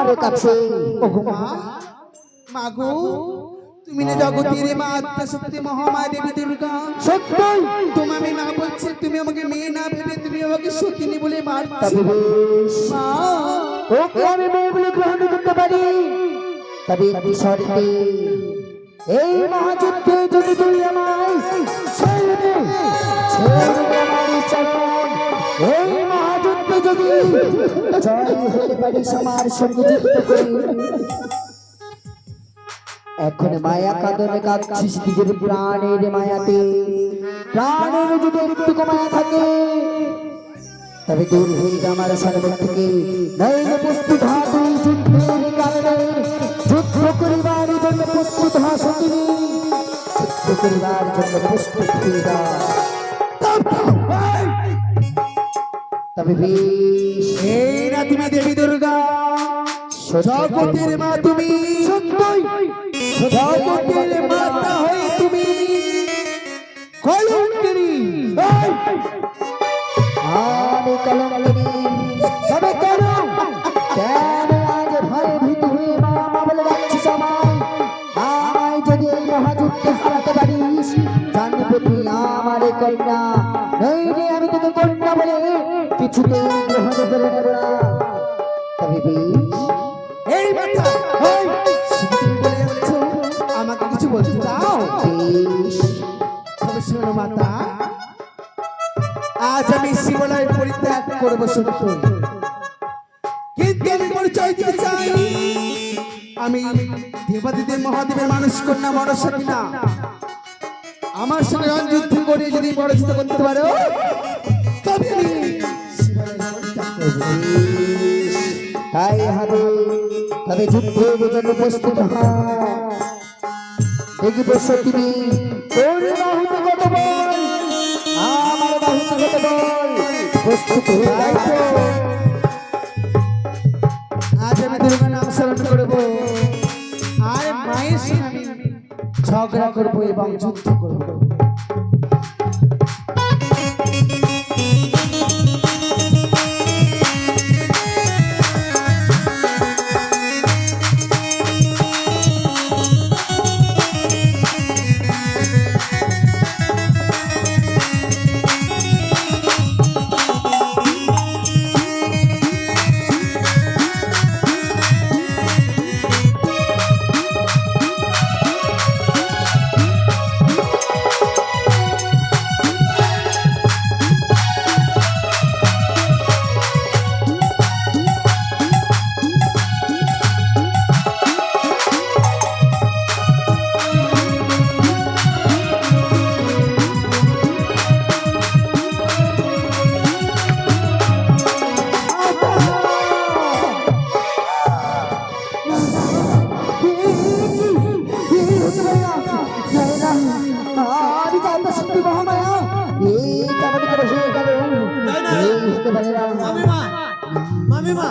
আমার কাছে। ওগো মা, মাগো তুমি না জগতের মা, আদ্যশক্তি মহামা দেবী দুর্গা। সত্যই তুমি আমি মা বলছি, তুমি আমাকে মেয়ে না ভেবে তুমি আমাকে সতীনী বলে মারছো। তবে বেশ, মা ওকে আমি মেয়ে বলে গ্রহণ করতে পারি, তবে একটি শর্তে, এই মহাযুদ্ধে যদি তুই আমায় ছেড়ে দে, ছেড়ে দে আমার চরণ, এই মহাযুদ্ধে যদি জয় হতে পারিস আমার সঙ্গে যুদ্ধ করে। এখন মায়া কাঁদনে কাঁদছিস নিজের প্রাণের মায়াতে, প্রাণের যদি একটুকু মায়া থাকে তবে দূর হয়ে আমার সর্বত থেকে। নইলে প্রস্তুত হা তুই যুদ্ধের কারণে, যুদ্ধ করিবার জন্য প্রস্তুত হা সতিনী, যুদ্ধ করিবার জন্য প্রস্তুত হয়ে যা। তবে বেশ, এই না তুমি দেবী দুর্গা, জগতের মা তুমি, জগতের মাতা হয়ে তুমি কলঙ্কিনী। আমি কলঙ্কিনী, তবে কেন কেন আজ ভয়ে ভীত হয়ে মা মা বলে যাচ্ছিস আমায়? আমায় যদি এই মহাযুদ্ধে হারাতে পারিস, জানবো তুই আমার কন্যা, নইলে আমি তোকে কন্যা বলে কিছুতেই গ্রহণ করে নেব না। তবে বেশ, এই মাতা, ওই তুমি বলে যাচ্ছ, আমাকে কিছু বলতে দাও। বেশ, তবে শোনো মাতা, আজ আমি শিবলয় পরিত্যাগ করবো সত্যই, কিন্তু আমি পরিচয় দিতে চাই আমি দেবাদিদেব মহাদেবের মানুষ কন্যা মনসা কিনা। আমার সঙ্গে রণযুদ্ধ করে যদি পরাজিত করতে পারো তবে আমি শিবলয় পরিত্যাগ করবো। বেশ, তাই হবে, তবে যুদ্ধের জন্য প্রস্তুত হ। দেখব সত্যি তোর বাহুতে কত বল, আমার বাহুতে কত বল, প্রস্তুত হয়ে যাও। আজ আমি দুর্গা নাম স্মরণ করবো, আর মায়ের সঙ্গে আমি ঝগড়া করবো এবং যুদ্ধ করবো। মামিমা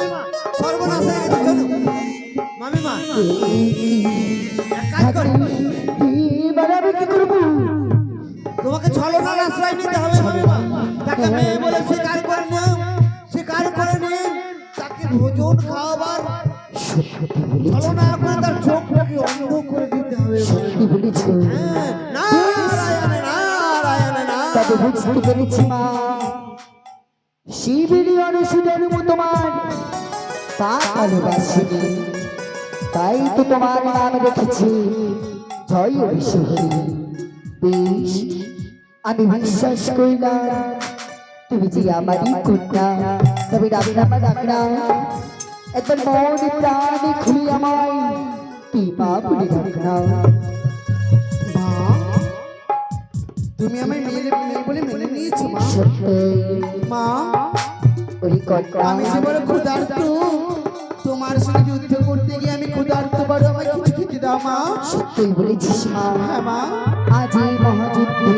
সর্বনাশ হয়ে গেছে। চলো মামিমা, এক কাজ করো, তোমাকে ছলনার আশ্রয় নিতে হবে মামিমা। তাকে মেয়ে বলে স্বীকার করে নিও, স্বীকার করে নিয়ে তাকে ভোজন খাওয়াবার ছলনা করে তার চোখটাকে অন্ধ করে দিতে হবে। সত্যি বলেছ, হ্যাঁ, নারায়ণ নারায়ণ নারায়ণ। তবে বুঝতে পেরেছি মা, শিবিরি অনুসূদন তোমার ভালোবাসিনি, তাই তো তোমার নাম রেখেছি জয় বিশ্বহরি। বেশ, আমি বিশ্বাস করিলাম তুমি যে আমারই কন্যা, তবে ডাকনা ডাকনা একবার মনে প্রাণে খুলে আমায় কি মা বলে ডাকনা। মা, তুমি আমায় মেয়ে বলে মেনে নিয়েছো মা। সত্যি মা, ওই কন্যা, আমি যে বড় ক্ষুধার্ত, তোমার সঙ্গে যুদ্ধ করতে গিয়ে আমি ক্ষুধার্ত বড়, আমায় কিছু খেতে দাও মা। সত্যই বলেছিস মা। হ্যাঁ মা, আজ এই মহাযুদ্ধে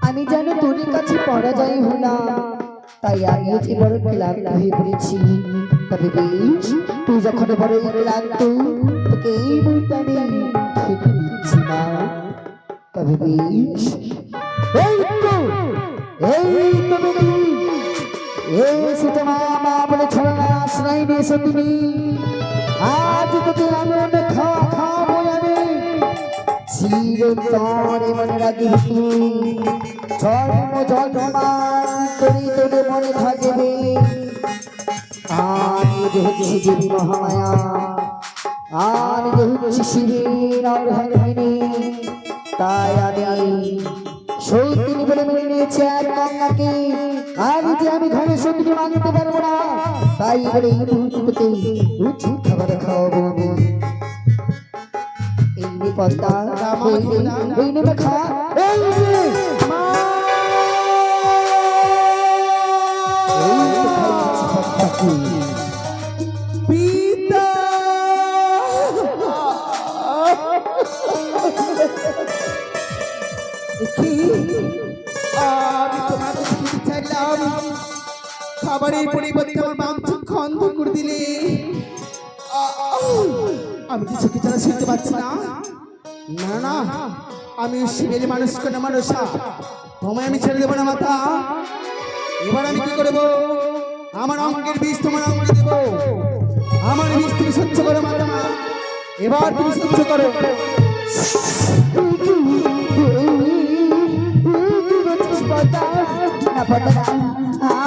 আমি যেন তোর কাছে পরাজয় হলাম, তাই আমি যে বড় ক্লান্ত হয়ে পড়েছি। তবে বেশ, তুই যখন বড় ক্লান্ত, তোকে এই মুহূর্তে আমি খেতে দিচ্ছি না। তবে বেশ, এই তো বেটি, এই সে তোমার মা বলে ছড়া আশ্রয় নিয়েছো তুমি। আজ তোকে এমন খাওয়া খাওয়াবো আমি চিরতরে মনে রাখবি জন্ম জন্মান্তরি তোদের মনে থাকবে আমি যে হচ্ছে দেবী মহামায়া আমি যে হচ্ছে শিবের অর্ধাঙ্গিনী তাই আমি সৌতিনী বলে মেনে নিয়েছি এক গঙ্গাকে আজ যে আমি ঘরে সত্যি মানতে পারবো না তাই বলে এই মুহূর্তে উচিত খাবার খাওয়াবো আমি এই নে পদ্মা এই নে খা এই নে মা এই তো খাইছি পদ্মাকে পিতা কি আমি তোমাকে দিতে চাইলাম খাবারের পরিবর্তে আমার মাংস খন্দ করে দিলে আমি কি চোখে ছাড়া শুনতে পাচ্ছি না না না আমি শিবের মানুষ করে মানুষা তোমায় আমি ছেড়ে দেবো না মাতা এবার আমি কি করবো আমার অঙ্গের বীজ তোমার অঙ্গে দেবো আমার বীজ তুমি সহ্য করো মাতা এবার তুমি সহ্য করো না পদ্মা